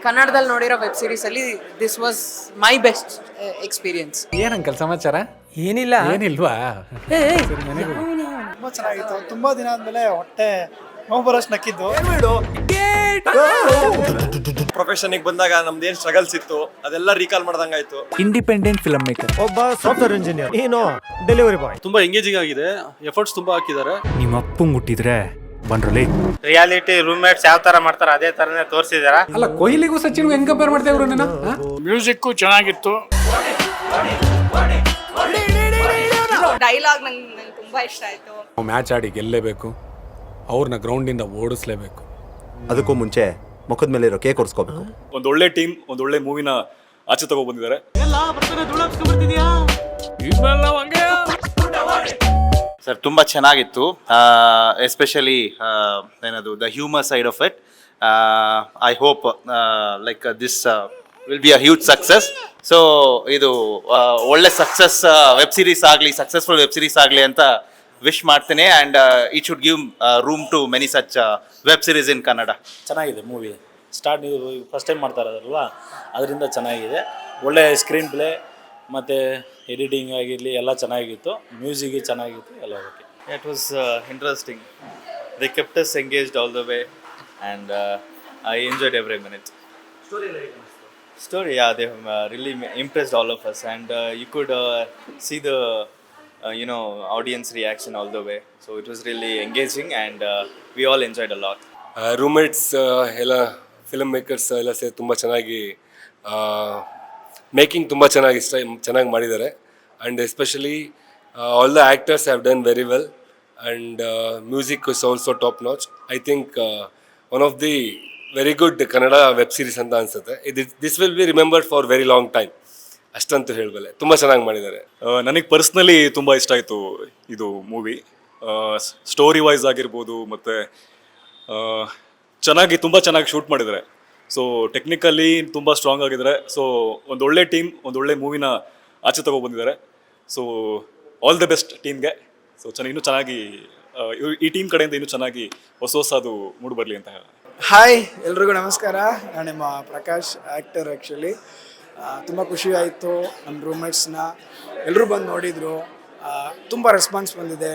ಕನ್ನಡದಲ್ಲಿ ನೋಡಿರೋ ವೆಬ್ ಸೀರೀಸಲ್ಲಿ this was my best experience. ಏನಂಕಲ್ ಸಮಾಚಾರ? ಏನಿಲ್ಲ. ಏನಿಲ್ವಾ? ತುಂಬ ಚೆನ್ನಾಗಿತ್ತು. ತುಂಬ ದಿನ ಆದಮೇಲೆ ಹೊಟ್ಟೆ ನೋವು ಬರೋಷ್ಟು ನಕ್ಕಿದ್ದು. ಪ್ರೊಫೆಷನ್ಗೆ ಬಂದಾಗ ನಮ್ದೇನು ಸ್ಟ್ರಗಲ್ಸ್ ಇತ್ತು ಅದೆಲ್ಲ ರೀಕಾಲ್ ಮಾಡ್ದಂಗಾಯ್ತು. ಇಂಡಿಪೆಂಡೆಂಟ್ ಫಿಲ್ಮ್ ಮೇಕರ್, ಒಬ್ಬ ಸಾಫ್ಟ್ವೇರ್ ಇಂಜಿನಿಯರ್, ನೀನು ಡೆಲಿವರಿ ಬಾಯ್. ತುಂಬಾ ಎಂಗೇಜಿಂಗ್ ಆಗಿದೆ, ಎಫರ್ಟ್ಸ್ ತುಂಬಾ ಹಾಕಿದ್ದಾರೆ. ನಿಮ್ಮ ಅಪ್ಪಂಗ್ ಹುಟ್ಟಿದ್ರೆ ಬಂದ್ರಲ್ಲಿ ರಿಯಾಲಿಟಿ ರೂಮ್ಮೇಟ್ಸ್ ಯಾವ ತರ ಮಾಡ್ತಾರ ಅದೇ ತರನೇ ತೋರಿಸಿದಾರ. ಅಲ್ಲ, ಕೊಹ್ಲಿಗೂ ಸಚಿನ್ಗೂ ಹೆಂಗ್ ಕಂಪೇರ್ ಮಾಡ್ತೇವ್ರು ನೀನು? ಮ್ಯೂಸಿಕ್ಕು ಚೆನ್ನಾಗಿತ್ತು. ಡೈಲಾಗ್ ನಂಗೆ ತುಂಬಾ ಇಷ್ಟ ಆಯ್ತು. ಮ್ಯಾಚ್ ಆಡಿ ಗೆಲ್ಲೇಬೇಕು, ಅವ್ರನ್ನ ಗ್ರೌಂಡಿಂದ ಓಡಿಸ್ಲೇಬೇಕು. ಅದಕ್ಕೂ ಮುಂಚೆ ಮುಖದ ಮೇಲೆ ಇರೋ ಕೇಕ್ ಕೊಡ್ಸ್ಕೋಬೇಕು. ಒಂದು ಒಳ್ಳೆ ಟೀಮ್ ಒಂದು ಒಳ್ಳೆ ಮೂವಿನ ಆಚೆ ತಗೋ ಬಂದಿದ್ದಾರೆ. ಸರ್ ತುಂಬಾ ಚೆನ್ನಾಗಿತ್ತು, ಎಸ್ಪೆಷಲಿ ಏನದು the humour side of it. I hope like this will be a huge success. So ಇದು ಒಳ್ಳೆ ಸಕ್ಸಸ್ ವೆಬ್ ಸೀರೀಸ್ ಆಗಲಿ, ಸಕ್ಸಸ್ಫುಲ್ ವೆಬ್ ಸೀರೀಸ್ ಆಗಲಿ ಅಂತ ವಿಶ್ ಮಾಡ್ತೇನೆ. And it should give room to many such web series in Kannada. ಚೆನ್ನಾಗಿದೆ movie. Start ನೀವು first time ಮಾಡ್ತಾ ಇರೋದಲ್ವ, ಅದರಿಂದ ಚೆನ್ನಾಗಿದೆ. ಒಳ್ಳೆ ಸ್ಕ್ರೀನ್ ಪ್ಲೇ ಮತ್ತು ಎಡಿಟಿಂಗ್ ಆಗಿರಲಿ ಎಲ್ಲ ಚೆನ್ನಾಗಿತ್ತು. ಮ್ಯೂಸಿಕ್ ಚೆನ್ನಾಗಿತ್ತು, ಎಲ್ಲ okay. It was interesting. They kept us engaged all the way, and I enjoyed every minute. Story, yeah, they really impressed all of us, and you could see the audience reaction all the way. So it was really engaging, and we all enjoyed a lot. Roommates ಎಲ್ಲ film makers ಎಲ್ಲ ಸೇರಿ ತುಂಬ ಚೆನ್ನಾಗಿ making ತುಂಬ ಚೆನ್ನಾಗಿ ಮಾಡಿದ್ದಾರೆ. And especially all the actors have done very well, and music is also top notch. I think one of the very good Kannada web series ಅಂತ ಅನಿಸುತ್ತೆ. This will be remembered for very long time, ಅಷ್ಟಂತೂ ಹೇಳಬಲ್ಲೆ. ತುಂಬ ಚೆನ್ನಾಗಿ ಮಾಡಿದ್ದಾರೆ. ನನಗೆ personally ತುಂಬ ಇಷ್ಟ ಆಯಿತು ಇದು ಮೂವಿ. ಸ್ಟೋರಿ ವೈಸ್ ಆಗಿರ್ಬೋದು, ಮತ್ತು ತುಂಬ ಚೆನ್ನಾಗಿ ಶೂಟ್ ಮಾಡಿದ್ದಾರೆ. ಸೊ ಟೆಕ್ನಿಕಲಿ ತುಂಬ ಸ್ಟ್ರಾಂಗ್ ಆಗಿದ್ದಾರೆ. ಸೊ ಒಂದು ಒಳ್ಳೆ ಟೀಮ್ ಒಂದು ಒಳ್ಳೆ ಮೂವಿನ ಆಚೆ ತಗೊಬಂದಿದ್ದಾರೆ. ಸೊ ಆಲ್ ದ ಬೆಸ್ಟ್ ಟೀಮ್ಗೆ. ಸೊ ಇನ್ನೂ ಚೆನ್ನಾಗಿ ಈ ಟೀಮ್ ಕಡೆಯಿಂದ ಇನ್ನೂ ಚೆನ್ನಾಗಿ ಹೊಸದು ಮೂಡಿ ಬರಲಿ ಅಂತ ಹೇಳಿ. ಹಾಯ್, ಎಲ್ರಿಗೂ ನಮಸ್ಕಾರ. ನಾನು ನಿಮ್ಮ ಪ್ರಕಾಶ್, ಆ್ಯಕ್ಟರ್. ಆ್ಯಕ್ಚುಲಿ ತುಂಬ ಖುಷಿ ಆಯಿತು. ನಮ್ಮ ರೂಮ್ಮೇಟ್ಸ್ನ ಎಲ್ಲರೂ ಬಂದು ನೋಡಿದರು. ತುಂಬ ರೆಸ್ಪಾನ್ಸ್ ಬಂದಿದೆ.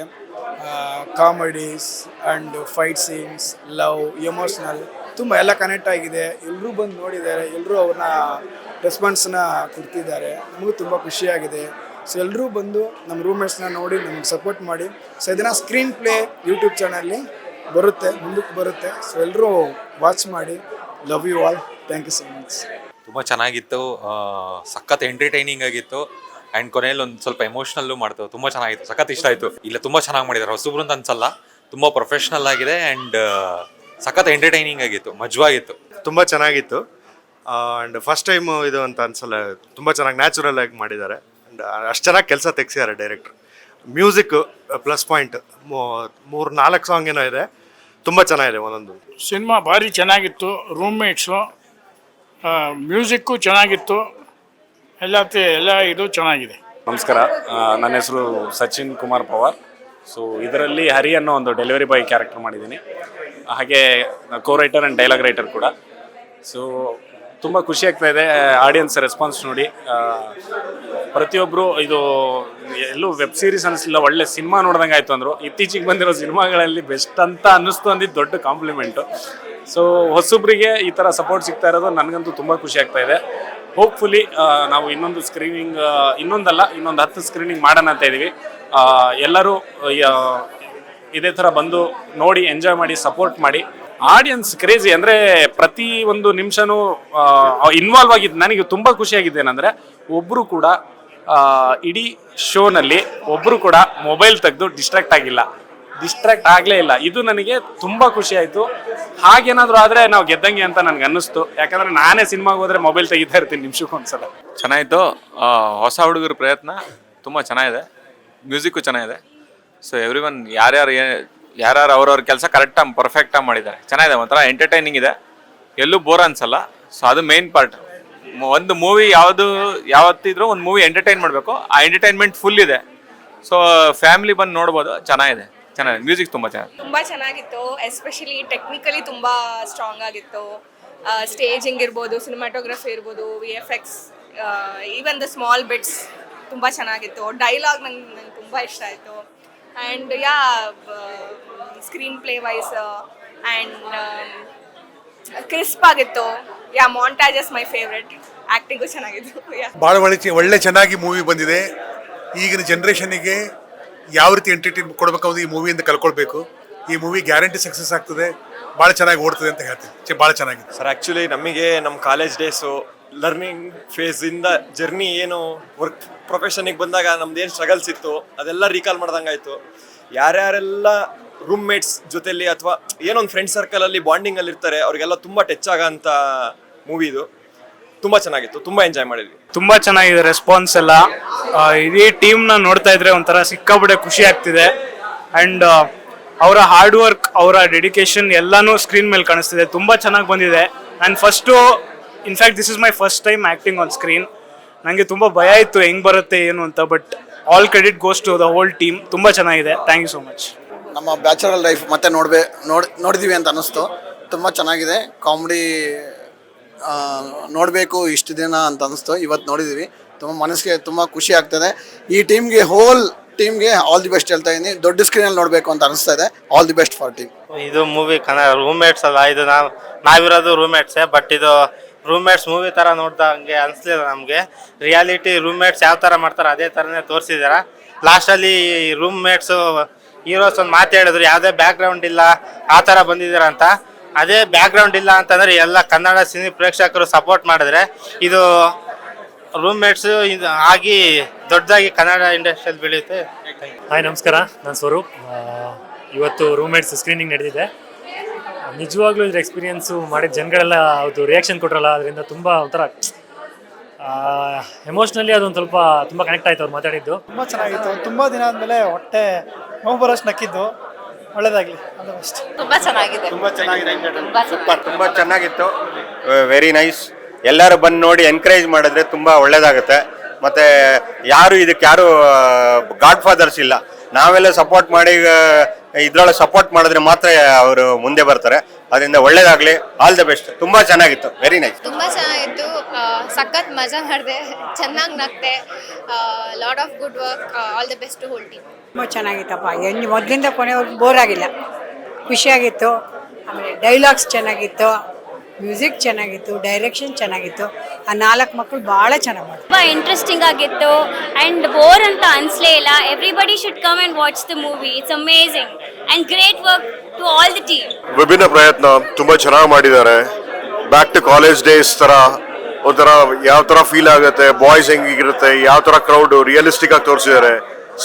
Comedies and fight scenes, love, emotional ತುಂಬ ಎಲ್ಲ ಕನೆಕ್ಟ್ ಆಗಿದೆ. ಎಲ್ಲರೂ ಬಂದು ನೋಡಿದ್ದಾರೆ, ಎಲ್ಲರೂ ಅವ್ರನ್ನ ರೆಸ್ಪಾನ್ಸನ್ನ ಕೊಡ್ತಿದ್ದಾರೆ. ನಮಗೂ ತುಂಬ ಖುಷಿಯಾಗಿದೆ. ಸೊ ಎಲ್ಲರೂ ಬಂದು ನಮ್ಮ ರೂಮ್ಮೇಟ್ಸ್ನ ನೋಡಿ ನಮಗೆ ಸಪೋರ್ಟ್ ಮಾಡಿ. ಸೊ ಇದನ್ನು ಸ್ಕ್ರೀನ್ ಪ್ಲೇ ಯೂಟ್ಯೂಬ್ ಚಾನಲಲ್ಲಿ ಬರುತ್ತೆ, ಮುಂದಕ್ಕೆ ಬರುತ್ತೆ. ಸೊ ಎಲ್ಲರೂ ವಾಚ್ ಮಾಡಿ. Love you all. Thank you so much. ತುಂಬ ಚೆನ್ನಾಗಿತ್ತು, ಸಖತ್ ಎಂಟರ್ಟೈನಿಂಗ್ ಆಗಿತ್ತು. ಆ್ಯಂಡ್ ಕೊನೆಯಲ್ಲಿ ಒಂದು ಸ್ವಲ್ಪ ಎಮೋಷ್ನಲ್ಲು ಮಾಡ್ತು. ತುಂಬ ಚೆನ್ನಾಗಿತ್ತು, ಸಖತ್ ಇಷ್ಟ ಆಯಿತು. ಇಲ್ಲ ತುಂಬ ಚೆನ್ನಾಗಿ ಮಾಡಿದ್ದಾರೆ, ಹೊಸಬ್ರು ಅಂತ ಅನ್ಸಲ್ಲ, ತುಂಬ ಪ್ರೊಫೆಷ್ನಲ್ ಆಗಿದೆ. ಆ್ಯಂಡ್ ಸಖತ್ ಎಂಟರ್ಟೈನಿಂಗ್ ಆಗಿತ್ತು, ಮಜವಾಗಿತ್ತು, ತುಂಬ ಚೆನ್ನಾಗಿತ್ತು. ಆ್ಯಂಡ್ ಫಸ್ಟ್ ಟೈಮ್ ಇದು ಅಂತ ಅನ್ಸಲ್ಲ, ತುಂಬ ಚೆನ್ನಾಗಿ ನ್ಯಾಚುರಲ್ ಆಗಿ ಮಾಡಿದ್ದಾರೆ. ಆ್ಯಂಡ್ ಅಷ್ಟು ಚೆನ್ನಾಗಿ ಕೆಲಸ ತೆಗ್ಸಿದ್ದಾರೆ director. Music plus point, 3-4 song ಏನೋ ಇದೆ, ತುಂಬ ಚೆನ್ನಾಗಿದೆ ಒಂದೊಂದು. ಸಿನಿಮಾ ಭಾರಿ ಚೆನ್ನಾಗಿತ್ತು. ರೂಮ್ಮೇಟ್ಸು, ಮ್ಯೂಸಿಕ್ಕು ಚೆನ್ನಾಗಿತ್ತು. ಎಲ್ಲ ಇದು ಚೆನ್ನಾಗಿದೆ. ನಮಸ್ಕಾರ, ನನ್ನ ಹೆಸರು ಸಚಿನ್ ಕುಮಾರ್ ಪವಾರ್. ಸೊ ಇದರಲ್ಲಿ ಹರಿ ಅನ್ನೋ ಒಂದು ಡೆಲಿವರಿ ಬಾಯ್ ಕ್ಯಾರೆಕ್ಟರ್ ಮಾಡಿದ್ದೀನಿ. ಹಾಗೆ ಕೋ ರೈಟರ್ ಆ್ಯಂಡ್ ಡೈಲಾಗ್ ರೈಟರ್ ಕೂಡ. ಸೊ ತುಂಬ ಖುಷಿ ಆಗ್ತಾ ಇದೆ ಆಡಿಯನ್ಸ್ ರೆಸ್ಪಾನ್ಸ್ ನೋಡಿ. ಪ್ರತಿಯೊಬ್ಬರು ಇದು ಎಲ್ಲೂ ವೆಬ್ ಸೀರೀಸ್ ಅನ್ನಿಸಲಿಲ್ಲ, ಒಳ್ಳೆ ಸಿನಿಮಾ ನೋಡ್ದಂಗೆ ಆಯಿತು ಅಂದರು. ಇತ್ತೀಚೆಗೆ ಬಂದಿರೋ ಸಿನಿಮಾಗಳಲ್ಲಿ ಬೆಸ್ಟ್ ಅಂತ ಅನ್ನಿಸ್ತು ಅಂದಿದ್ದು ದೊಡ್ಡ ಕಾಂಪ್ಲಿಮೆಂಟು. ಸೊ ಹೊಸಬ್ರಿಗೆ ಈ ಥರ ಸಪೋರ್ಟ್ ಸಿಗ್ತಾ ಇರೋದು ನನಗಂತೂ ತುಂಬ ಖುಷಿ ಆಗ್ತಾ ಇದೆ. ಹೋಪ್ಫುಲಿ ನಾವು ಇನ್ನೊಂದು ಸ್ಕ್ರೀನಿಂಗ್, ಇನ್ನೊಂದು 10 ಸ್ಕ್ರೀನಿಂಗ್ ಮಾಡೋಣ ಅಂತ ಇದ್ದೀವಿ. ಎಲ್ಲರೂ ಇದೇ ಥರ ಬಂದು ನೋಡಿ ಎಂಜಾಯ್ ಮಾಡಿ ಸಪೋರ್ಟ್ ಮಾಡಿ. ಆಡಿಯನ್ಸ್ ಕ್ರೇಜಿ ಅಂದರೆ ಪ್ರತಿ ಒಂದು ನಿಮಿಷನೂ ಇನ್ವಾಲ್ವ್ ಆಗಿದ್ದು. ನನಗೆ ತುಂಬ ಖುಷಿಯಾಗಿದ್ದೇನೆಂದರೆ ಒಬ್ಬರು ಕೂಡ ಇಡೀ ಶೋನಲ್ಲಿ ಒಬ್ಬರು ಕೂಡ ಮೊಬೈಲ್ ತೆಗೆದು ಡಿಸ್ಟ್ರಾಕ್ಟ್ ಆಗಲೇ ಇಲ್ಲ. ಇದು ನನಗೆ ತುಂಬ ಖುಷಿ ಆಯಿತು. ಹಾಗೇನಾದರೂ ಆದರೆ ನಾವು ಗೆದ್ದಂಗೆ ಅಂತ ನನಗೆ ಅನ್ನಿಸ್ತು. ಯಾಕಂದರೆ ನಾನೇ ಸಿನಿಮಾಗೆ ಹೋದರೆ ಮೊಬೈಲ್ ತೆಗಿತಾ ಇರ್ತೀನಿ ನಿಮಿಷಕ್ಕೊಂದ್ಸಲ. ಚೆನ್ನಾಗಿತ್ತು. ಹೊಸ ಹುಡುಗರ ಪ್ರಯತ್ನ ತುಂಬ ಚೆನ್ನಾಗಿದೆ, ಮ್ಯೂಸಿಕ್ಕು ಚೆನ್ನಾಗಿದೆ. ಸೊ ಎವ್ರಿ ಒನ್ ಯಾರ್ಯಾರು ಅವ್ರವ್ರ ಕೆಲಸ ಕರೆಕ್ಟಾಗಿ ಪರ್ಫೆಕ್ಟಾಗಿ ಮಾಡಿದ್ದಾರೆ. ಚೆನ್ನಾಗಿದೆ, ಒಂಥರ ಎಂಟರ್ಟೈನಿಂಗ್ ಇದೆ, ಎಲ್ಲೂ ಬೋರ್ ಅನ್ಸಲ್ಲ. ಸೊ ಅದು ಮೇನ್ ಪಾರ್ಟ್. ಒಂದು ಮೂವಿ ಯಾವತ್ತಿದ್ರೂ ಒಂದು ಮೂವಿ ಎಂಟರ್ಟೈನ್ ಮಾಡಬೇಕು, ಆ ಎಂಟರ್ಟೈನ್ಮೆಂಟ್ ಫುಲ್ ಇದೆ. ಸೊ ಫ್ಯಾಮಿಲಿ ಬಂದು ನೋಡ್ಬೋದು, ಚೆನ್ನಾಗಿದೆ. ಮ್ಯೂಸಿಕ್ ತುಂಬ ಚೆನ್ನಾಗಿತ್ತು. ತುಂಬಾ ಚೆನ್ನಾಗಿತ್ತು. ಎಸ್ಪೆಷಲಿ ಟೆಕ್ನಿಕಲಿ ತುಂಬಾ ಸ್ಟ್ರಾಂಗ್ ಆಗಿತ್ತು. ಸ್ಟೇಜಿಂಗ್ ಇರ್ಬೋದು, ಸಿನಿಮಾಟೋಗ್ರಫಿ ಇರ್ಬೋದು, VFX, even the small bits ತುಂಬ ಚೆನ್ನಾಗಿತ್ತು. ಡೈಲಾಗ್ ನಂಗೆ ತುಂಬ ಇಷ್ಟ ಆಯಿತು. And screen play wise and crisp ಆಗಿತ್ತು. Montages my favourite. ಆ್ಯಕ್ಟಿಂಗು ಚೆನ್ನಾಗಿತ್ತು. ಭಾಳ ಒಳ್ಳೆ ಚೆನ್ನಾಗಿ ಮೂವಿ ಬಂದಿದೆ. ಈಗಿನ ಜನ್ರೇಷನ್ನಿಗೆ ಯಾವ ರೀತಿ ಎಂಟರ್ಟೈನ್ ಕೊಡಬೇಕಾದ್ರೆ ಈ ಮೂವಿಯಿಂದ ಕಲ್ಕೊಳ್ಬೇಕು. ಈ ಮೂವಿ ಗ್ಯಾರಂಟಿ ಸಕ್ಸಸ್ ಆಗ್ತದೆ, ಭಾಳ ಚೆನ್ನಾಗಿ ಓಡ್ತದೆ ಅಂತ ಹೇಳ್ತೀನಿ. ಭಾಳ ಚೆನ್ನಾಗಿದೆ ಸರ್. ಆ್ಯಕ್ಚುಲಿ ನಮಗೆ ನಮ್ಮ ಕಾಲೇಜ್ ಡೇಸು ಲರ್ನಿಂಗ್ ಫೇಸಿಂದ ಜರ್ನಿ ಏನು ವರ್ಕ್ ಪ್ರೊಫೆಷನಿಗೆ ಬಂದಾಗ ನಮ್ದು ಏನು ಸ್ಟ್ರಗಲ್ಸ್ ಇತ್ತು ಅದೆಲ್ಲ ರೀಕಾಲ್ ಮಾಡ್ದಂಗೆ ಆಯಿತು. ಯಾರ್ಯಾರೆಲ್ಲ ರೂಮ್ಮೇಟ್ಸ್ ಜೊತೆಲಿ ಅಥವಾ ಏನೊಂದು ಫ್ರೆಂಡ್ ಸರ್ಕಲಲ್ಲಿ ಬಾಂಡಿಂಗಲ್ಲಿ ಇರ್ತಾರೆ ಅವ್ರಿಗೆಲ್ಲ ತುಂಬ ಟಚ್ ಆಗೋಂಥ ಮೂವಿ ಇದು. ತುಂಬ ಚೆನ್ನಾಗಿತ್ತು, ತುಂಬ ಎಂಜಾಯ್ ಮಾಡಿದ್ವಿ. ತುಂಬ ಚೆನ್ನಾಗಿದೆ ರೆಸ್ಪಾನ್ಸ್ ಎಲ್ಲ. ಇಡೀ ಟೀಮ್ನ ನೋಡ್ತಾ ಇದ್ರೆ ಒಂಥರ ಸಿಕ್ಕಾಬಿಡೆ ಖುಷಿ ಆಗ್ತಿದೆ. ಆ್ಯಂಡ್ ಅವರ ಹಾರ್ಡ್ ವರ್ಕ್, ಅವರ ಡೆಡಿಕೇಶನ್ ಎಲ್ಲನೂ ಸ್ಕ್ರೀನ್ ಮೇಲೆ ಕಾಣಿಸ್ತಿದೆ. ತುಂಬ ಚೆನ್ನಾಗಿ ಬಂದಿದೆ. ನಾನು first in fact this is my first time acting on screen. ನನಗೆ ತುಂಬ ಭಯ ಇತ್ತು ಹೆಂಗೆ ಬರುತ್ತೆ ಏನು ಅಂತ. But all credit goes to the whole team. ತುಂಬ ಚೆನ್ನಾಗಿದೆ. Thank you so much. ನಮ್ಮ ಬ್ಯಾಚುಲರ್ ಲೈಫ್ ಮತ್ತೆ ನೋಡಿದ್ದೀವಿ ಅಂತ ಅನ್ನಿಸ್ತು. ತುಂಬ ಚೆನ್ನಾಗಿದೆ. ಕಾಮಿಡಿ ನೋಡಬೇಕು ಇಷ್ಟು ದಿನ ಅಂತ ಅನ್ನಿಸ್ತು. ಇವತ್ತು ನೋಡಿದ್ದೀವಿ. ತುಂಬ ಮನಸ್ಸಿಗೆ ತುಂಬ ಖುಷಿ ಆಗ್ತದೆ. ಈ ಟೀಮ್ಗೆ ಹೋಲ್ ಟೀಮ್ಗೆ ಆಲ್ ದಿ ಬೆಸ್ಟ್ ಹೇಳ್ತಾ ಇದ್ದೀನಿ. ದೊಡ್ಡ ಸ್ಕ್ರೀನಲ್ಲಿ ನೋಡಬೇಕು ಅಂತ ಅನಿಸ್ತಾ ಇದೆ. All the best for team. ಇದು ಮೂವಿ ಕನ್ನಡ ರೂಮ್ಮೇಟ್ಸ್ ಅಲ್ಲ, ಇದು ನಾವಿರೋದು ರೂಮ್ಮೇಟ್ಸೇ. ಬಟ್ ಇದು ರೂಮ್ಮೇಟ್ಸ್ ಮೂವಿ ಥರ ನೋಡ್ದಂಗೆ ಅನಿಸ್ಲಿಲ್ಲ ನಮಗೆ. ರಿಯಾಲಿಟಿ ರೂಮ್ಮೇಟ್ಸ್ ಯಾವ ಥರ ಮಾಡ್ತಾರೆ ಅದೇ ಥರನೇ ತೋರಿಸಿದ್ದಾರೆ. ಲಾಸ್ಟಲ್ಲಿ ರೂಮ್ಮೇಟ್ಸು ಹೀರೋಸ್ ಒಂದು ಮಾತು ಹೇಳಿದ್ರು, ಯಾವುದೇ ಬ್ಯಾಕ್ಗ್ರೌಂಡ್ ಇಲ್ಲ ಆ ಥರ ಬಂದಿದ್ದೀರ ಅಂತ. ಅದೇ ಬ್ಯಾಕ್ಗ್ರೌಂಡ್ ಇಲ್ಲ ಅಂತಂದರೆ ಎಲ್ಲ ಕನ್ನಡ ಸಿನಿ ಪ್ರೇಕ್ಷಕರು ಸಪೋರ್ಟ್ ಮಾಡಿದ್ರೆ ಇದು ರೂಮ್ಮೇಟ್ಸು ಇದು ಆಗಿ ದೊಡ್ಡದಾಗಿ ಕನ್ನಡ ಇಂಡಸ್ಟ್ರಿಯಲ್ಲಿ ಬೆಳೆಯುತ್ತೆ. ಹಾಯ್ ನಮಸ್ಕಾರ, ನಾನು ಸ್ವರೂಪ್. ಇವತ್ತು ರೂಮ್ಮೇಟ್ಸ್ ಸ್ಕ್ರೀನಿಂಗ್ ನಡೆದಿದೆ. ನಿಜವಾಗ್ಲೂ ಇದ್ರ ಎಕ್ಸ್ಪೀರಿಯೆನ್ಸು ಮಾಡಿದ ಜನಗಳೆಲ್ಲ ಅದು ರಿಯಾಕ್ಷನ್ ಕೊಟ್ಟರಲ್ಲ, ಅದರಿಂದ ತುಂಬ ಒಂಥರ ಎಮೋಷ್ನಲಿ ಅದೊಂದು ಸ್ವಲ್ಪ ತುಂಬ ಕನೆಕ್ಟ್ ಆಯಿತು ಅವ್ರು ಮಾತಾಡಿದ್ದು. ತುಂಬ ಚೆನ್ನಾಗಿತ್ತು. ತುಂಬ ದಿನ ಆದಮೇಲೆ ಹೊಟ್ಟೆ ನೋವು ಬರೋಷ್ಟು ನಕ್ಕಿದ್ದು. ಒಳ್ಳೇದಾಗಲಿ. ತುಂಬ ಚೆನ್ನಾಗಿದೆ. ತುಂಬ ಚೆನ್ನಾಗಿತ್ತು. Very nice. ಎಲ್ಲರೂ ಬಂದು ನೋಡಿ ಎನ್ಕರೇಜ್ ಮಾಡಿದ್ರೆ ತುಂಬ ಒಳ್ಳೇದಾಗುತ್ತೆ. ಮತ್ತು ಯಾರು ಗಾಡ್ ಫಾದರ್ಸ್ ಇಲ್ಲ. ನಾವೆಲ್ಲ ಸಪೋರ್ಟ್ ಮಾಡಿ ಇದ್ರೊಳಗೆ ಸಪೋರ್ಟ್ ಮಾಡಿದ್ರೆ ಮಾತ್ರ ಅವರು ಮುಂದೆ ಬರ್ತಾರೆ. ಅದರಿಂದ ಒಳ್ಳೇದಾಗಲಿ. All the best. ತುಂಬ ಚೆನ್ನಾಗಿತ್ತು. Very nice. ತುಂಬ ಚೆನ್ನಾಗಿತ್ತು. ಸಖತ್ ಮಜಾ ಮಾಡಿದೆ. ಚೆನ್ನಾಗಿ ನಗ್ತೆ. Lot of good work. All the best to whole team. ತುಂಬ ಚೆನ್ನಾಗಿತ್ತಪ್ಪ. ಮೊದಲಿಂದ ಕೊನೆವರೆಗೂ ಬೋರ್ ಆಗಿಲ್ಲ. ಖುಷಿಯಾಗಿತ್ತು. ಆಮೇಲೆ ಡೈಲಾಗ್ಸ್ ಚೆನ್ನಾಗಿತ್ತು, ಮ್ಯೂಸಿಕ್ ಚೆನ್ನಾಗಿತ್ತು, ಡೈರೆಕ್ಷನ್ ಚೆನ್ನಾಗಿತ್ತು. ಆ 4 ಮಕ್ಕಳು ಭಾಳ ಚೆನ್ನಾಗಿ ಮಾಡಿದ್ರು. ತುಂಬ ಇಂಟ್ರೆಸ್ಟಿಂಗ್ ಆಗಿತ್ತು ಆ್ಯಂಡ್ ಬೋರ್ ಅಂತ ಅನಿಸ್ಲೇ ಇಲ್ಲ. Everybody should come and watch the movie. It's amazing and great work to all the team. ವಿಭಿನ್ನ ಪ್ರಯತ್ನ ತುಂಬ ಚೆನ್ನಾಗಿ ಮಾಡಿದ್ದಾರೆ. ಬ್ಯಾಕ್ ಟು ಕಾಲೇಜ್ ಡೇಸ್ ಥರ ಒಂಥರ ಯಾವ ಥರ ಫೀಲ್ ಆಗುತ್ತೆ, ಬಾಯ್ಸ್ ಹೆಂಗಿರುತ್ತೆ, ಯಾವ ಥರ ಕ್ರೌಡು ರಿಯಲಿಸ್ಟಿಕ್ ಆಗಿ ತೋರಿಸಿದ್ದಾರೆ.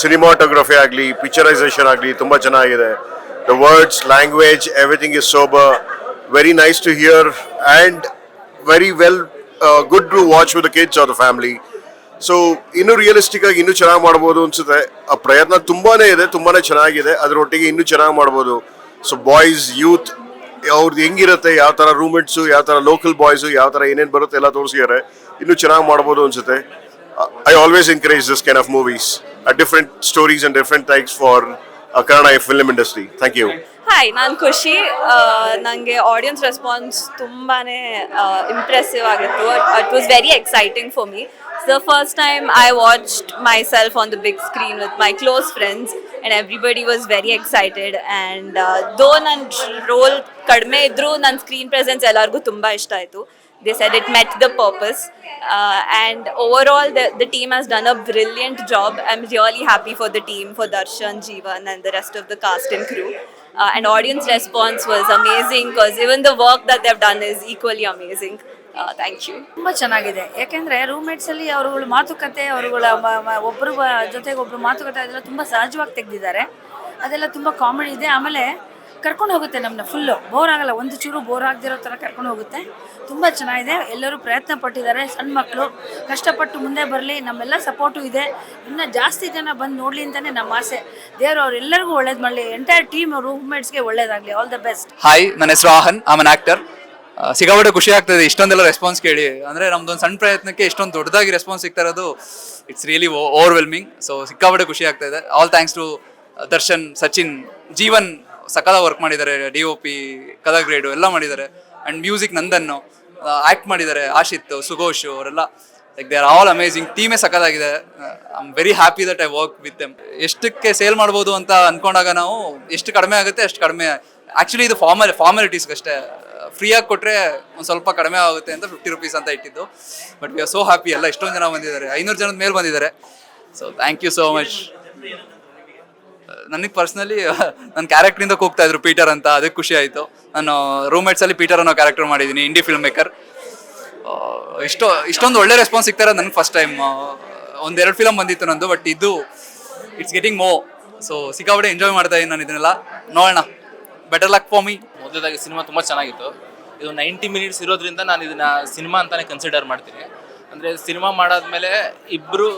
ಸಿನಿಮಾಟೋಗ್ರಫಿ ಆಗಲಿ, ಪಿಕ್ಚರೈಸೇಷನ್ ಆಗಲಿ ತುಂಬ ಚೆನ್ನಾಗಿದೆ. The words, language, everything is sober. Very nice to hear and very well good to watch with the kids or the family. So ಇನ್ನೂ ರಿಯಲಿಸ್ಟಿಕ್ ಆಗಿ ಇನ್ನೂ ಚೆನ್ನಾಗಿ ಮಾಡ್ಬೋದು ಅನ್ಸುತ್ತೆ. ಆ ಪ್ರಯತ್ನ ತುಂಬಾನೇ ಇದೆ, ತುಂಬಾನೇ ಚೆನ್ನಾಗಿದೆ. ಅದರೊಟ್ಟಿಗೆ ಇನ್ನೂ ಚೆನ್ನಾಗಿ ಮಾಡ್ಬೋದು. ಸೊ ಬಾಯ್ಸ್, ಯೂತ್ ಅವ್ರದ್ದು ಹೆಂಗಿರುತ್ತೆ, ಯಾವ ಥರ ರೂಮ್ಮೇಟ್ಸು, ಯಾವ ಥರ ಲೋಕಲ್ ಬಾಯ್ಸು, ಯಾವ ಥರ ಏನೇನು ಬರುತ್ತೆ ಎಲ್ಲ ತೋರಿಸಿದ್ದಾರೆ. ಇನ್ನೂ ಚೆನ್ನಾಗಿ ಮಾಡ್ಬೋದು ಅನ್ಸುತ್ತೆ. I always encourage this kind of movies, different stories and different types for Kannada film industry. Thank you. Hi, ನಾನು ಖುಷಿ. ನನಗೆ ಆಡಿಯನ್ಸ್ ರೆಸ್ಪಾನ್ಸ್ ತುಂಬಾ ಇಂಪ್ರೆಸಿವ್ ಆಗಿತ್ತು. It was very exciting for me. The first time I watched myself on the big screen with my close friends and everybody was very excited. And though ನನ್ನ roll ಕಡಿಮೆ ಇದ್ರೂ ನನ್ನ screen presence ಎಲ್ಲರಿಗೂ ತುಂಬ ಇಷ್ಟ ಆಯಿತು. They said it met the purpose. And overall the team has done a brilliant job. I'm really happy for the team, for Darshan, Jeevan and the rest of the cast and crew. And audience response was amazing because even the work that they've done is equally amazing. Thank you. ತುಂಬ ಚೆನ್ನಾಗಿದೆ. ಯಾಕೆಂದರೆ ರೂಮ್ಮೇಟ್ಸಲ್ಲಿ ಅವರುಗಳ ಮಾತುಕತೆ, ಅವರುಗಳ ಒಬ್ಬರು ಜೊತೆಗೆ ಒಬ್ಬರು ಮಾತುಕತೆ ಅದೆಲ್ಲ ತುಂಬ ಸಹಜವಾಗಿ ತೆಗೆದಿದ್ದಾರೆ. ಅದೆಲ್ಲ ತುಂಬ ಕಾಮಿಡಿ ಇದೆ. ಆಮೇಲೆ ಕರ್ಕೊಂಡು ಹೋಗುತ್ತೆ ನಮ್ಮನ್ನ. ಫುಲ್ಲು ಬೋರ್ ಆಗಲ್ಲ, ಒಂದು ಚೂರು ಬೋರ್ ಆಗದಿರೋ ಥರ ಕರ್ಕೊಂಡು ಹೋಗುತ್ತೆ. ತುಂಬ ಚೆನ್ನಾಗಿದೆ. ಎಲ್ಲರೂ ಪ್ರಯತ್ನ ಪಟ್ಟಿದ್ದಾರೆ. ಸಣ್ಣ ಮಕ್ಕಳು ಕಷ್ಟಪಟ್ಟು ಮುಂದೆ ಬರಲಿ, ನಮ್ಮೆಲ್ಲ ಸಪೋರ್ಟು ಇದೆ. ಇನ್ನೂ ಜಾಸ್ತಿ ಜನ ಬಂದು ನೋಡಲಿ ಅಂತಲೇ ನಮ್ಮ ಆಸೆ. ದೇವರು ಅವರೆಲ್ಲರಿಗೂ ಒಳ್ಳೇದು ಮಾಡಲಿ. ಎಂಟೈರ್ ಟೀಮ್ ರೂಮ್ಮೇಟ್ಸ್ಗೆ ಒಳ್ಳೇದಾಗಲಿ. All the best. ಹಾಯ್, ನನ್ನ ಹೆಸರು ಆಹನ್. Am an actor. ಸಿಕ್ಕಾಪಟ್ಟೆ ಖುಷಿ ಆಗ್ತದೆ ಇಷ್ಟೊಂದೆಲ್ಲ ರೆಸ್ಪಾನ್ಸ್ ಕೇಳಿ. ಅಂದರೆ ನಮ್ದೊಂದು ಸಣ್ಣ ಪ್ರಯತ್ನಕ್ಕೆ ಇಷ್ಟೊಂದು ದೊಡ್ಡದಾಗಿ ರೆಸ್ಪಾನ್ಸ್ ಸಿಗ್ತಾ ಇರೋದು ಇಟ್ಸ್ ರಿಯಲಿ ಓವರ್ವೆಲ್ಮಿಂಗ್. ಸೊ ಸಿಕ್ಕಾಪಟ್ಟೆ ಖುಷಿ ಆಗ್ತಾ ಇದೆ. All thanks to Darshan, Sachin, Jeevan ಸಕಲ ವರ್ಕ್ ಮಾಡಿದ್ದಾರೆ. DOP, ಕಲರ್ ಗ್ರೇಡು ಎಲ್ಲ ಮಾಡಿದ್ದಾರೆ. ಆ್ಯಂಡ್ ಮ್ಯೂಸಿಕ್ ನಂದನ್ನು ಆ್ಯಕ್ಟ್ ಮಾಡಿದ್ದಾರೆ, ಆಶಿತ್, ಸುಘೋಷ್ ಅವರೆಲ್ಲ like they are all amazing. ಟೀಮೇ ಸಖತ್ತಾಗಿದೆ. I am very happy that I work with them. ಎಷ್ಟಕ್ಕೆ ಸೇಲ್ ಮಾಡ್ಬೋದು ಅಂತ ಅಂದ್ಕೊಂಡಾಗ ನಾವು ಎಷ್ಟು ಕಡಿಮೆ ಆಗುತ್ತೆ ಅಷ್ಟು ಕಡಿಮೆ. ಆ್ಯಕ್ಚುಲಿ ಇದು ಫಾರ್ಮಾಲಿಟೀಸ್ಗೆ ಅಷ್ಟೇ, ಫ್ರೀಯಾಗಿ ಕೊಟ್ಟರೆ ಒಂದು ಸ್ವಲ್ಪ ಕಡಿಮೆ ಆಗುತ್ತೆ ಅಂತ 50 rupees ಅಂತ ಇಟ್ಟಿದ್ದು. But we are so happy. ಎಲ್ಲ ಎಷ್ಟೊಂದು ಜನ ಬಂದಿದ್ದಾರೆ, 500 ಜನದ ಮೇಲೆ ಬಂದಿದ್ದಾರೆ. So thank you so much. ನನಗೆ ಪರ್ಸ್ನಲಿ ನನ್ನ ಕ್ಯಾರೆಕ್ಟ್ರಿಂದ ಕೂಗ್ತಾ ಇದ್ರು ಪೀಟರ್ ಅಂತ, ಅದಕ್ಕೆ ಖುಷಿ ಆಯಿತು. ನಾನು ರೂಮ್ಮೇಟ್ಸಲ್ಲಿ ಪೀಟರ್ ಅನ್ನೋ ಕ್ಯಾರೆಕ್ಟರ್ ಮಾಡಿದ್ದೀನಿ, ಇಂಡಿ ಫಿಲ್ಮ್ ಮೇಕರ್. ಇಷ್ಟೊಂದು ಒಳ್ಳೆ ರೆಸ್ಪಾನ್ಸ್ ಸಿಗ್ತಾರೆ ನನಗೆ ಫಸ್ಟ್ ಟೈಮ್. 1-2 ಫಿಲಮ್ ಬಂದಿತ್ತು ನಂದು, ಬಟ್ ಇದು ಇಟ್ಸ್ ಗೆಟಿಂಗ್ ಮೋ. ಸೊ ಸಿಕ್ಕಾಪಟ್ಟೆ ಎಂಜಾಯ್ ಮಾಡ್ತಾ ಇದ್ದೀನಿ ನಾನು ಇದನ್ನೆಲ್ಲ. ನೋಡೋಣ, ಬೆಟರ್ ಲಕ್ ಫಾರ್ ಮೀ. ಮೊದಲಾಗಿ ಸಿನಿಮಾ ತುಂಬ ಚೆನ್ನಾಗಿತ್ತು. ಇದು 90 minutes ಇರೋದ್ರಿಂದ ನಾನು ಇದನ್ನ ಸಿನಿಮಾ ಅಂತಾನೆ ಕನ್ಸಿಡರ್ ಮಾಡ್ತೀನಿ. ಅಂದರೆ ಸಿನಿಮಾ ಮಾಡಾದ್ಮೇಲೆ ಇಬ್ಬರು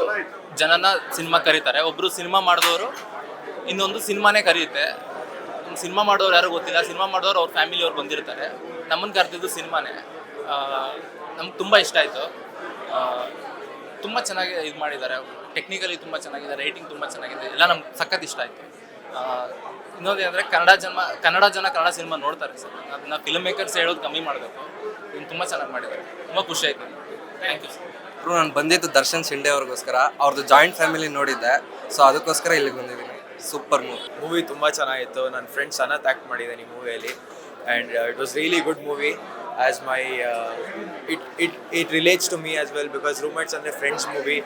ಜನನ ಸಿನಿಮಾ ಕರೀತಾರೆ. ಒಬ್ಬರು ಸಿನಿಮಾ ಮಾಡಿದವರು ಇನ್ನೊಂದು ಸಿನಿಮಾನೇ ಕರೆಯುತ್ತೆ. ಸಿನಿಮಾ ಮಾಡೋರು ಯಾರು ಗೊತ್ತಿಲ್ಲ, ಸಿನಿಮಾ ಮಾಡೋರು ಅವ್ರ ಫ್ಯಾಮಿಲಿಯವ್ರು ಬಂದಿರ್ತಾರೆ. ನಮ್ಮನ್ನು ಕರೆದಿದ್ದು ಸಿನಿಮಾನೇ. ನಮ್ಗೆ ತುಂಬ ಇಷ್ಟ ಆಯಿತು. ತುಂಬ ಚೆನ್ನಾಗಿ ಇದು ಮಾಡಿದ್ದಾರೆ. ಟೆಕ್ನಿಕಲಿ ತುಂಬ ಚೆನ್ನಾಗಿದೆ, ರೈಟಿಂಗ್ ತುಂಬ ಚೆನ್ನಾಗಿದೆ, ಎಲ್ಲ ನಮ್ಗೆ ಸಖತ್ ಇಷ್ಟ ಆಯಿತು. ಇನ್ನೊಂದು ಅಂದರೆ ಕನ್ನಡ ಜನ ಕನ್ನಡ ಸಿನಿಮಾ ನೋಡ್ತಾರೆ ಸರ್. ಅದನ್ನ ಫಿಲ್ಮ್ ಮೇಕರ್ಸ್ ಹೇಳೋದು ಕಮ್ಮಿ ಮಾಡಬೇಕು. ಇನ್ನು ತುಂಬ ಚೆನ್ನಾಗಿ ಮಾಡಿದ್ದಾರೆ, ತುಂಬ ಖುಷಿ ಆಯಿತು. Thank you sir. ನಾನು ಬಂದಿದ್ದು ದರ್ಶನ್ ಶಿಂಡೆ ಅವ್ರಿಗೋಸ್ಕರ. ಅವ್ರದ್ದು ಜಾಯಿಂಟ್ ಫ್ಯಾಮಿಲಿ ನೋಡಿದ್ದೆ, ಸೊ ಅದಕ್ಕೋಸ್ಕರ ಇಲ್ಲಿಗೆ ಬಂದಿದ್ದೀನಿ. ಸೂಪರ್ ಮೂವಿ ತುಂಬ ಚೆನ್ನಾಗಿತ್ತು. ನನ್ನ ಫ್ರೆಂಡ್ ಸನತ್ ಆ್ಯಕ್ಟ್ ಮಾಡಿದ್ದಾನೆ ಈ ಮೂವಿಯಲ್ಲಿ. And it was really good movie. As my it relates to me as well, because roommates ಅಂದರೆ friends movie.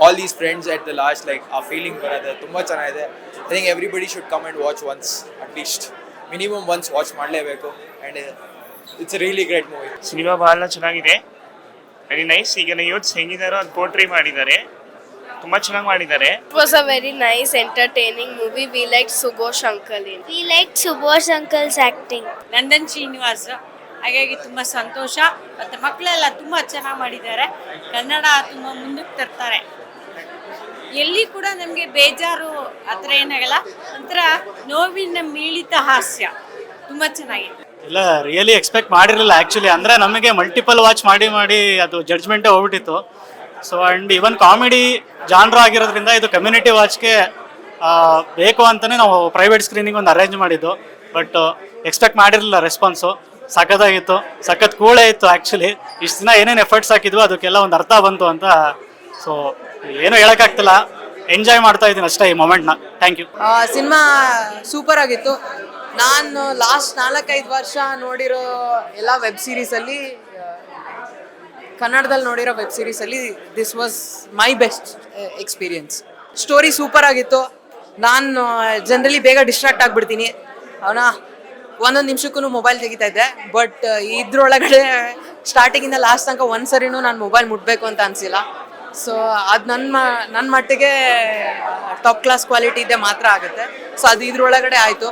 All these friends at the last, like ಆ ಫೀಲಿಂಗ್ ಬರೋದು ತುಂಬ ಚೆನ್ನಾಗಿದೆ. I think everybody should come and watch once, at least minimum once watch ಮಾಡಲೇಬೇಕು. And it's a really great movie. Cinema ಬಹಳ ಚೆನ್ನಾಗಿದೆ, very nice. ಈಗ youths ಹೆಂಗಿದಾರೋ ಅದು ಪೋರ್ಟ್ರಿ ಮಾಡಿದ್ದಾರೆ, ತುಂಬ ಚೆನ್ನಾಗಿ ಮಾಡಿದ್ದಾರೆ. It was a very nice, entertaining movie. We liked Sughosh uncle. We liked Subhash uncle's acting. Nandan Srinivas. ಹಾಗಾಗಿ ತುಂಬ ಸಂತೋಷ. ಮತ್ತು ಮಕ್ಕಳೆಲ್ಲ ತುಂಬ ಚೆನ್ನಾಗಿ ಮಾಡಿದ್ದಾರೆ. ಕನ್ನಡ ತುಂಬ ಮುಂದಕ್ಕೆ ತರ್ತಾರೆ. ಎಲ್ಲಿ ಕೂಡ ನಮಗೆ ಬೇಜಾರು ಆ ಥರ ಏನಾಗಲ್ಲ. ಒಂಥರ ನೋವಿನ ಮೀಳಿತ ಹಾಸ್ಯ ತುಂಬ ಚೆನ್ನಾಗಿದೆ. ಇಲ್ಲ, ರಿಯಲಿ ಎಕ್ಸ್ಪೆಕ್ಟ್ ಮಾಡಿರಲಿಲ್ಲ ಆ್ಯಕ್ಚುಲಿ. ಅಂದರೆ ನಮಗೆ ಮಲ್ಟಿಪಲ್ ವಾಚ್ ಮಾಡಿ ಅದು ಜಡ್ಜ್ಮೆಂಟೇ ಹೋಗ್ಬಿಟ್ಟಿತ್ತು. So and even comedy genre ಆಗಿರೋದ್ರಿಂದ ಇದು ಕಮ್ಯುನಿಟಿ ವಾಚ್ಗೆ ಬೇಕು ಅಂತಲೇ ನಾವು ಪ್ರೈವೇಟ್ ಸ್ಕ್ರೀನಿಂಗ್ ಒಂದು ಅರೇಂಜ್ ಮಾಡಿದ್ದು. ಬಟ್ ಎಕ್ಸ್ಪೆಕ್ಟ್ ಮಾಡಿರಲಿಲ್ಲ ರೆಸ್ಪಾನ್ಸು. ಸಖತ್ತಾಗಿತ್ತು, ಸಖತ್ ಕೂಳೇ ಇತ್ತು ಆ್ಯಕ್ಚುಲಿ. ಇಷ್ಟು ದಿನ ಏನೇನು ಎಫರ್ಟ್ಸ್ ಹಾಕಿದ್ವು ಅದಕ್ಕೆಲ್ಲ ಒಂದು ಅರ್ಥ ಬಂತು ಅಂತ. ಸೊ ಏನೂ ಹೇಳೋಕ್ಕಾಗ್ತಿಲ್ಲ, ಎಂಜಾಯ್ ಮಾಡ್ತಾ ಇದ್ದೀನಿ ಅಷ್ಟೇ ಈ ಮೊಮೆಂಟ್ನ. Thank you. ಸಿನಿಮಾ ಸೂಪರ್ ಆಗಿತ್ತು. ನಾನು ಲಾಸ್ಟ್ 4-5 ವರ್ಷ ನೋಡಿರೋ ಎಲ್ಲ ವೆಬ್ ಸೀರೀಸಲ್ಲಿ, ಕನ್ನಡದಲ್ಲಿ ನೋಡಿರೋ ವೆಬ್ ಸೀರೀಸಲ್ಲಿ this was my best experience. Story super ಆಗಿತ್ತು. ನಾನು ಜನರಲಿ ಬೇಗ ಡಿಸ್ಟ್ರಾಕ್ಟ್ ಆಗಿಬಿಡ್ತೀನಿ. ಅವನ ಒಂದೊಂದು ನಿಮಿಷಕ್ಕೂ ಮೊಬೈಲ್ ತೆಗಿತಾ ಇದ್ದೆ. ಬಟ್ ಇದ್ರೊಳಗಡೆ ಸ್ಟಾರ್ಟಿಂಗಿಂದ ಲಾಸ್ಟ್ ತನಕ ಒಂದು ಸರಿನೂ ನಾನು ಮೊಬೈಲ್ ಮುಟ್ಬೇಕು ಅಂತ ಅನಿಸಿಲ್ಲ. ಸೊ ಅದು ನನ್ನ ಮಟ್ಟಿಗೆ ಟಾಪ್ ಕ್ಲಾಸ್ ಕ್ವಾಲಿಟಿ ಇದೆ ಮಾತ್ರ ಆಗುತ್ತೆ. ಸೊ ಅದು ಇದ್ರೊಳಗಡೆ ಆಯಿತು.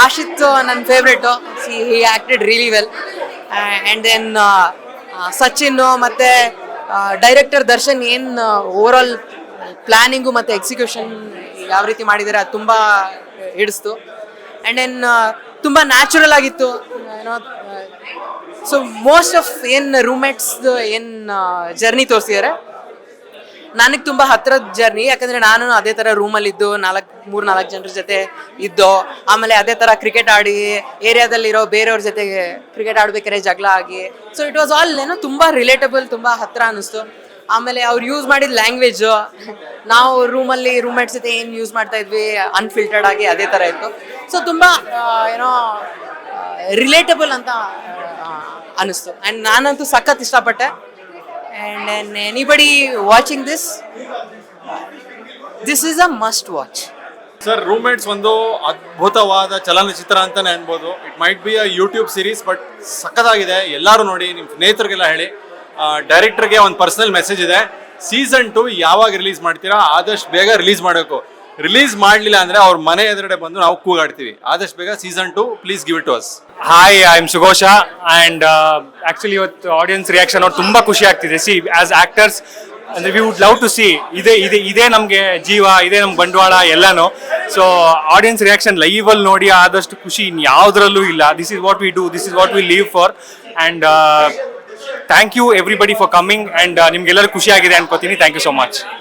ಆಶಿತ್ ನನ್ನ favourite. He acted really well. And then Sachin ಮತ್ತು ಡೈರೆಕ್ಟರ್ ದರ್ಶನ್ ಏನು ಓವರ್ ಆಲ್ ಪ್ಲ್ಯಾನಿಂಗು ಮತ್ತು ಎಕ್ಸಿಕ್ಯೂಷನ್ ಯಾವ ರೀತಿ ಮಾಡಿದ್ದಾರೆ ಅದು ತುಂಬ ಹಿಡಿಸ್ತು. ಆ್ಯಂಡ್ ದೆನ್ ತುಂಬ ನ್ಯಾಚುರಲ್ ಆಗಿತ್ತು ಏನೋ. ಸೊ ಮೋಸ್ಟ್ ಆಫ್ ಏನು ರೂಮ್ಮೇಟ್ಸ್ದು ಏನು ಜರ್ನಿ ತೋರಿಸಿದ್ದಾರೆ ನನಗೆ ತುಂಬ ಹತ್ತಿರದ ಜರ್ನಿ. ಯಾಕಂದರೆ ನಾನು ಅದೇ ಥರ ರೂಮಲ್ಲಿದ್ದು 3-4 ಜನರ ಜೊತೆ ಇದ್ದು, ಆಮೇಲೆ ಅದೇ ಥರ ಕ್ರಿಕೆಟ್ ಆಡಿ ಏರಿಯಾದಲ್ಲಿರೋ ಬೇರೆಯವ್ರ ಜೊತೆಗೆ ಕ್ರಿಕೆಟ್ ಆಡ್ಬೇಕಾದ್ರೆ ಜಗಳ ಆಗಿ. ಸೊ ಇಟ್ ವಾಸ್ ಆಲ್ ಏನೋ ತುಂಬ ರಿಲೇಟಬಲ್, ತುಂಬ ಹತ್ತಿರ ಅನ್ನಿಸ್ತು. ಆಮೇಲೆ ಅವ್ರು ಯೂಸ್ ಮಾಡಿದ ಲ್ಯಾಂಗ್ವೇಜು ನಾವು ರೂಮಲ್ಲಿ ರೂಮ್ಮೇಟ್ಸ್ ಜೊತೆ ಏನು ಯೂಸ್ ಮಾಡ್ತಾ ಇದ್ವಿ ಅನ್ಫಿಲ್ಟರ್ಡ್ ಆಗಿ ಅದೇ ಥರ ಇತ್ತು. ಸೊ ತುಂಬ ಏನೋ ರಿಲೇಟಬಲ್ ಅಂತ ಅನ್ನಿಸ್ತು. ಆ್ಯಂಡ್ ನಾನಂತೂ ಸಖತ್ ಇಷ್ಟಪಟ್ಟೆ. And anybody watching this is a must watch. Sir, roommates ಒಂದು ಅದ್ಭುತವಾದ ಚಲನಚಿತ್ರ ಅಂತಲೇ ಅನ್ಬೋದು. It might be a YouTube series, but ಸಖತ್ತಾಗಿದೆ. ಎಲ್ಲರೂ ನೋಡಿ, ನಿಮ್ಮ ಸ್ನೇಹಿತರಿಗೆಲ್ಲ ಹೇಳಿ. ಡೈರೆಕ್ಟರ್ಗೆ ಒಂದು ಪರ್ಸನಲ್ ಮೆಸೇಜ್ ಇದೆ. ಸೀಸನ್ 2 ಯಾವಾಗ ರಿಲೀಸ್ ಮಾಡ್ತೀರಾ ಆದಷ್ಟು ಬೇಗ ರಿಲೀಸ್ ಮಾಡಬೇಕು. ರಿಲೀಸ್ ಮಾಡಲಿಲ್ಲ ಅಂದರೆ ಅವ್ರ ಮನೆ ಎದುರುಗಡೆ ಬಂದು ನಾವು ಕೂಗಾಡ್ತೀವಿ. ಆದಷ್ಟು ಬೇಗ season 2 please give it to us. Hi, I am ಸುಘೋಷ. ಆ್ಯಂಡ್ ಆ್ಯಕ್ಚುಲಿ ಇವತ್ತು ಆಡಿಯನ್ಸ್ ರಿಯಾಕ್ಷನ್ ಅವ್ರು ತುಂಬ ಖುಷಿ ಆಗ್ತಿದೆ. ಸಿ ಆ್ಯಸ್ ಆ್ಯಕ್ಟರ್ಸ್ ಅಂದರೆ we would love to see ಇದೇ ನಮಗೆ ಜೀವ, ಇದೇ ನಮ್ಮ ಬಂಡವಾಳ ಎಲ್ಲನೂ. ಸೊ ಆಡಿಯನ್ಸ್ ರಿಯಾಕ್ಷನ್ ಲೈವಲ್ಲಿ ನೋಡಿ ಆದಷ್ಟು ಖುಷಿ ಇನ್ಯಾವುದರಲ್ಲೂ ಇಲ್ಲ. This is what we do, this is what we live for. And thank you everybody for coming. And ನಿಮ್ಗೆಲ್ಲರೂ ಖುಷಿ ಆಗಿದೆ ಅನ್ಕೋತೀನಿ. Thank you so much.